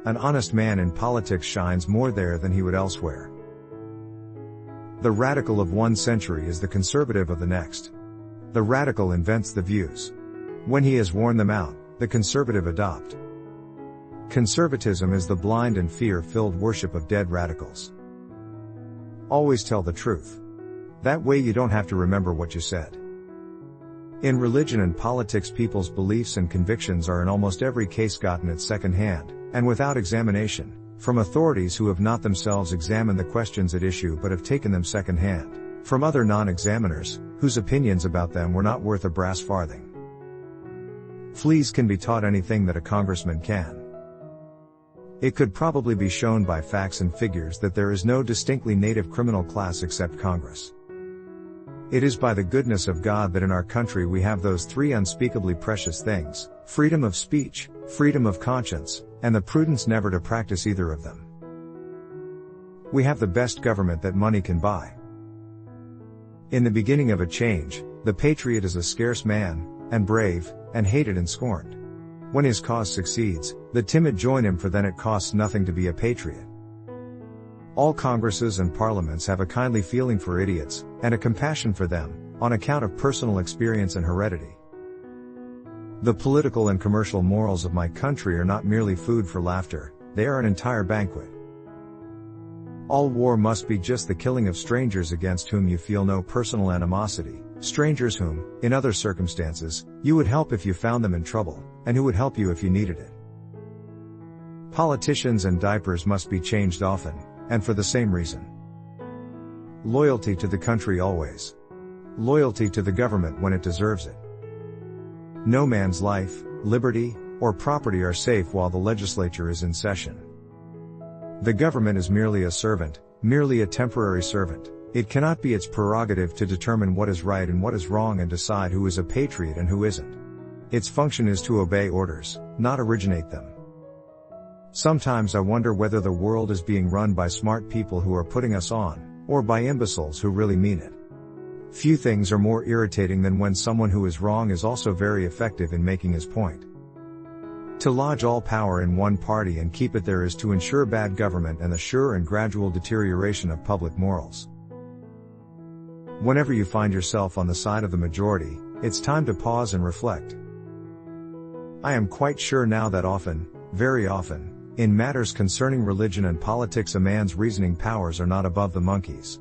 An honest man in politics shines more there than he would elsewhere. The radical of one century is the conservative of the next. The radical invents the views. When he has worn them out, the conservative adopt. Conservatism is the blind and fear-filled worship of dead radicals. Always tell the truth. That way you don't have to remember what you said. In religion and politics, people's beliefs and convictions are in almost every case gotten at second hand, and without examination, from authorities who have not themselves examined the questions at issue but have taken them second hand, from other non-examiners, whose opinions about them were not worth a brass farthing. Fleas can be taught anything that a congressman can. It could probably be shown by facts and figures that there is no distinctly native criminal class except Congress. It is by the goodness of God that in our country we have those three unspeakably precious things: freedom of speech, freedom of conscience, and the prudence never to practice either of them. We have the best government that money can buy. In the beginning of a change, the patriot is a scarce man, and brave, and hated and scorned. When his cause succeeds, the timid join him, for then it costs nothing to be a patriot. All congresses and parliaments have a kindly feeling for idiots, and a compassion for them, on account of personal experience and heredity. The political and commercial morals of my country are not merely food for laughter, they are an entire banquet. All war must be just the killing of strangers against whom you feel no personal animosity, strangers whom, in other circumstances, you would help if you found them in trouble, and who would help you if you needed it. Politicians and diapers must be changed often, and for the same reason. Loyalty to the country always. Loyalty to the government when it deserves it. No man's life, liberty, or property are safe while the legislature is in session. The government is merely a servant, merely a temporary servant. It cannot be its prerogative to determine what is right and what is wrong and decide who is a patriot and who isn't. Its function is to obey orders, not originate them. Sometimes I wonder whether the world is being run by smart people who are putting us on, or by imbeciles who really mean it. Few things are more irritating than when someone who is wrong is also very effective in making his point. To lodge all power in one party and keep it there is to ensure bad government and the sure and gradual deterioration of public morals. Whenever you find yourself on the side of the majority, it's time to pause and reflect. I am quite sure now that often, very often, in matters concerning religion and politics, a man's reasoning powers are not above the monkey's.